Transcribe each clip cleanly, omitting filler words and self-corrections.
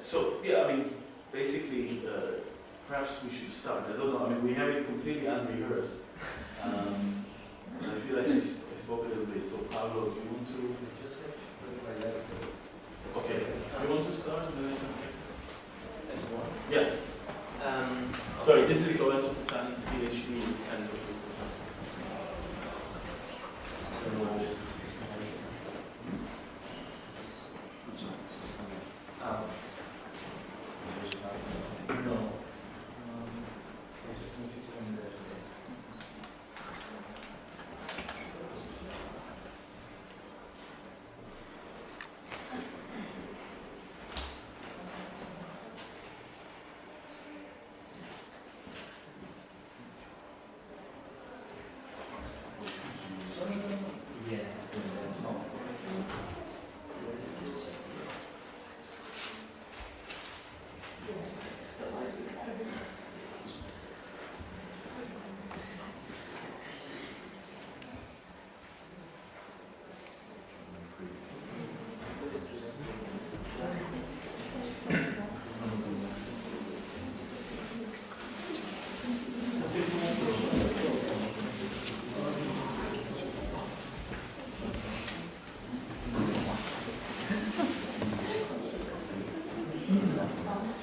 So, yeah, I mean, basically, perhaps we should start. I don't know, I mean, we have it completely unrehearsed. I feel like I spoke a little bit. So, Paulo, do you want to just say? Okay. Do you want to start? Yeah. Sorry, this is Lorenzo Pezzani, PhD in the Center for Physical No.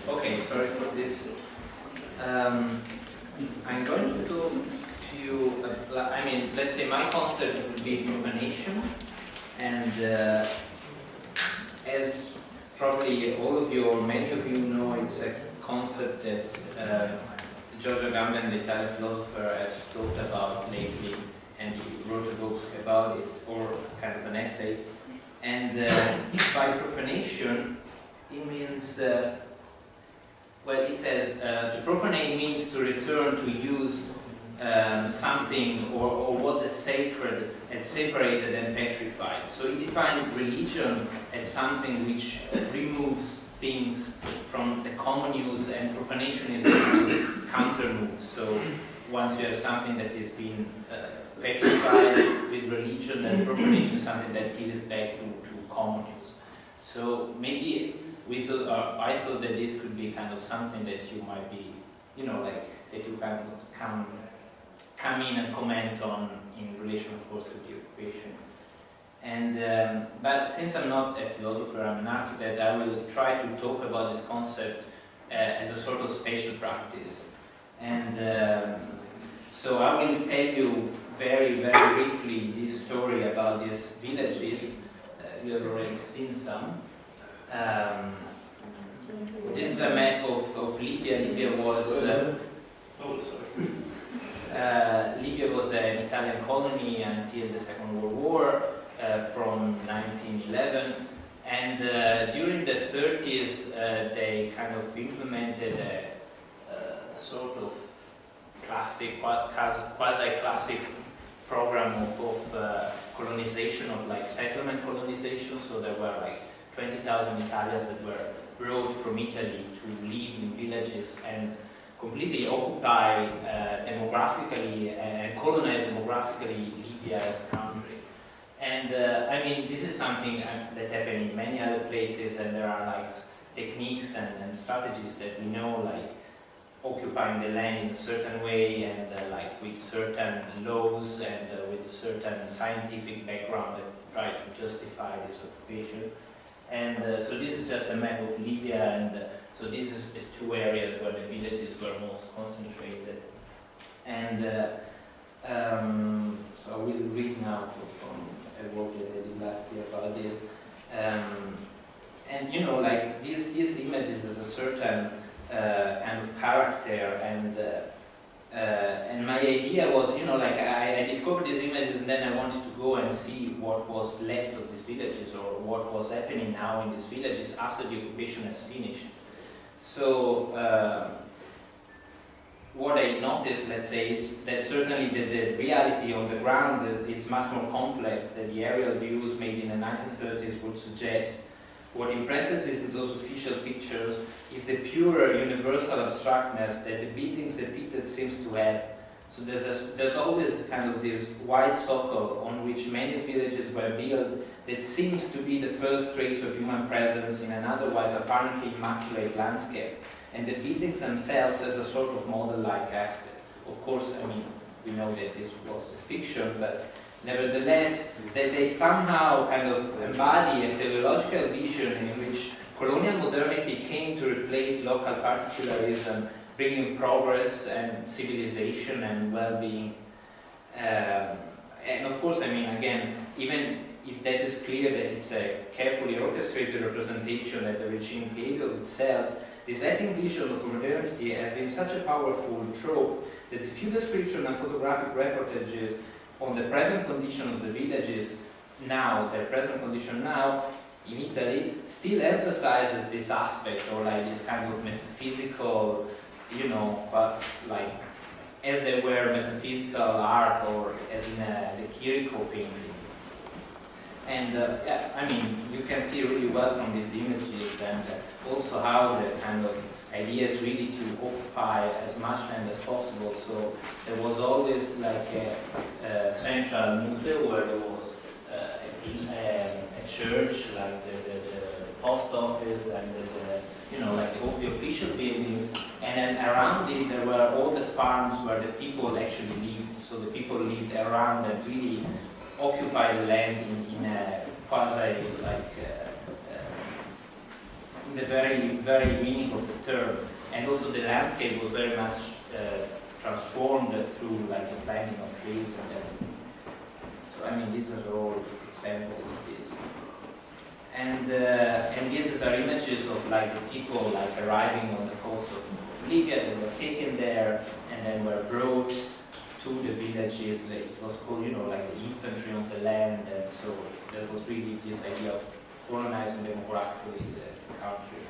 Okay, sorry for this. I'm going to talk to you, I mean, let's say my concept would be profanation, and as probably all of you or many of you know, it's a concept that Giorgio Agamben, the Italian philosopher, has talked about lately, and he wrote a book about it, or kind of an essay. And by profanation, it means, well, it says, to profanate means to return to use something or what the sacred had separated and petrified. So he defined religion as something which removes things from the common use, and profanation is a counter move. So once you have something that is being petrified with religion, then profanation is something that gives back to common use. So maybe we thought, I thought that this could be kind of something that you might be, you know, like that you kind of come in and comment on in relation, of course, to the occupation. And but since I'm not a philosopher, I'm an architect, I will try to talk about this concept as a sort of spatial practice. And so I will tell you very, very briefly this story about these villages. You have already seen some. This is a map of Libya. Libya was Libya was an Italian colony until the Second World War, from 1911. And during the 30s, they kind of implemented a sort of classic, quasi-classic program of colonization, of like settlement colonization. So there were like 20,000 Italians that were brought from Italy to live in villages and completely occupy demographically and colonize demographically Libya as a country. And I mean, this is something that happened in many other places, and there are like techniques and strategies that we know, like occupying the land in a certain way, and like with certain laws and with a certain scientific background that try to justify this occupation. And so this is just a map of Libya, and so this is the two areas where the villages were most concentrated. And so I will read now from a work that I did last year about this. And you know, like these images has a certain kind of character, and my idea was, you know, like I discovered these images, and then I wanted to go and see what was left of these villages, or what was happening now in these villages after the occupation has finished. So what I noticed, let's say, is that certainly the reality on the ground is much more complex than the aerial views made in the 1930s would suggest. What impresses us in those official pictures is the pure universal abstractness that the buildings depicted seems to have. So there's always kind of this wide circle on which many villages were built that seems to be the first trace of human presence in an otherwise apparently immaculate landscape, and the buildings themselves as a sort of model-like aspect. Of course, I mean, we know that this was a fiction, but nevertheless, that they somehow kind of embody a teleological vision in which colonial modernity came to replace local particularism, bringing progress and civilization and well-being. And of course, I mean, again, even if that is clear that it's a carefully orchestrated representation that the regime gave of itself, this ethnic vision of modernity has been such a powerful trope that the few description and photographic reportages on the present condition of the villages now, their present condition now, in Italy, still emphasizes this aspect, or like this kind of metaphysical, you know, but like as they were metaphysical art, or as in the Chirico painting. And yeah, I mean, you can see really well from these images, and also how the kind of idea is really to occupy as much land as possible. So there was always like a central nucleus where there was a church, like the post office, and you know, like the official buildings, and then around it there were all the farms where the people actually lived. So the people lived around and really occupied the land in a quasi like in the very meaning of the term. And also the landscape was very much transformed through like the planting of trees and everything. So I mean, these are all examples of this. And these are images of like the people like arriving on the coast of Liga. They were taken there and then were brought to the villages. It was called, you know, like the infantry of the land, and so there was really this idea of colonizing demographically the country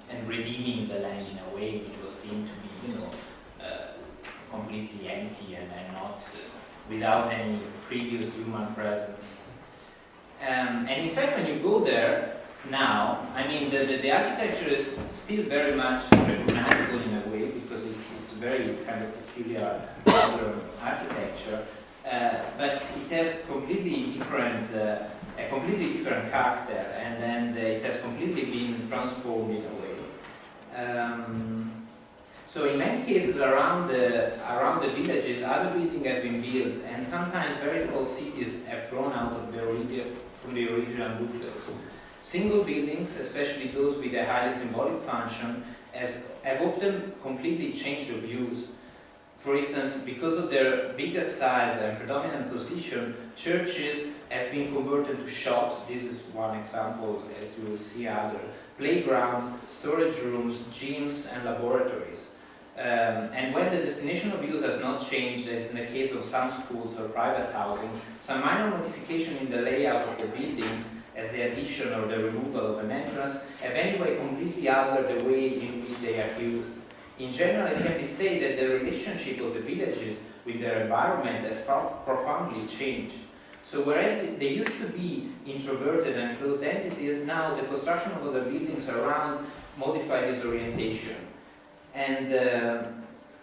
and redeeming the land in a way which was deemed to be, you know, completely empty and not without any previous human presence. And in fact, when you go there now, I mean, the architecture is still very much recognizable in a way, because it's very kind of peculiar modern architecture, but it has completely different, a completely different character, and then it has completely been transformed in a way. So in many cases around the villages, other buildings have been built, and sometimes veritable cities have grown out of from the original nucleus. Single buildings, especially those with a highly symbolic function, have often completely changed their views. For instance, because of their bigger size and predominant position, churches have been converted to shops. This is one example, as you will see other. Playgrounds, storage rooms, gyms, and laboratories. And when the destination of use has not changed, as in the case of some schools or private housing, some minor modification in the layout of the buildings, as the addition or the removal of an entrance, have anyway completely altered the way in which they are used. In general, it can be said that the relationship of the villages with their environment has profoundly changed. So whereas they used to be introverted and closed entities, now the construction of other buildings around modify this orientation. And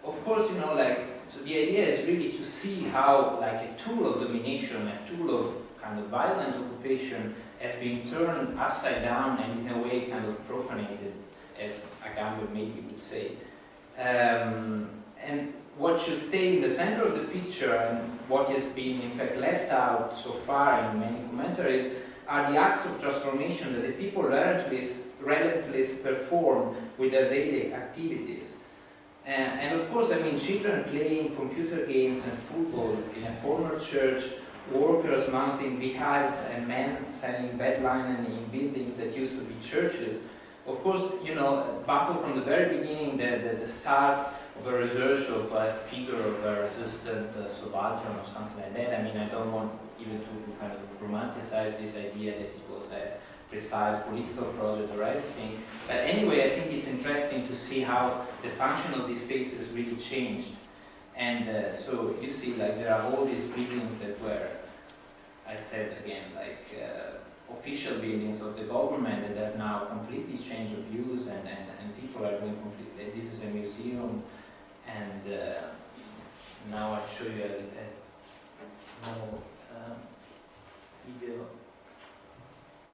of course, you know, like, so the idea is really to see how like a tool of domination, a tool of kind of violent occupation has been turned upside down and in a way kind of profanated, as Agamben maybe would say. And what should stay in the center of the picture, and what has been in fact left out so far in many commentaries, are the acts of transformation that the people relentlessly perform with their daily activities. And of course, I mean, children playing computer games and football in a former church, workers mounting beehives, and men selling bed linen in buildings that used to be churches. Of course, you know, baffled from the very beginning the start of a research of a figure of a resistant subaltern or something like that. I mean, I don't want even to kind of romanticize this idea that it was a precise political project or anything. But anyway, I think it's interesting to see how the function of these spaces really changed. And so you see, like, there are all these buildings that were, I said again, like official buildings of the government that have now completely changed of use, and people are doing completely. This is a museum, and Now I'll show you a more video.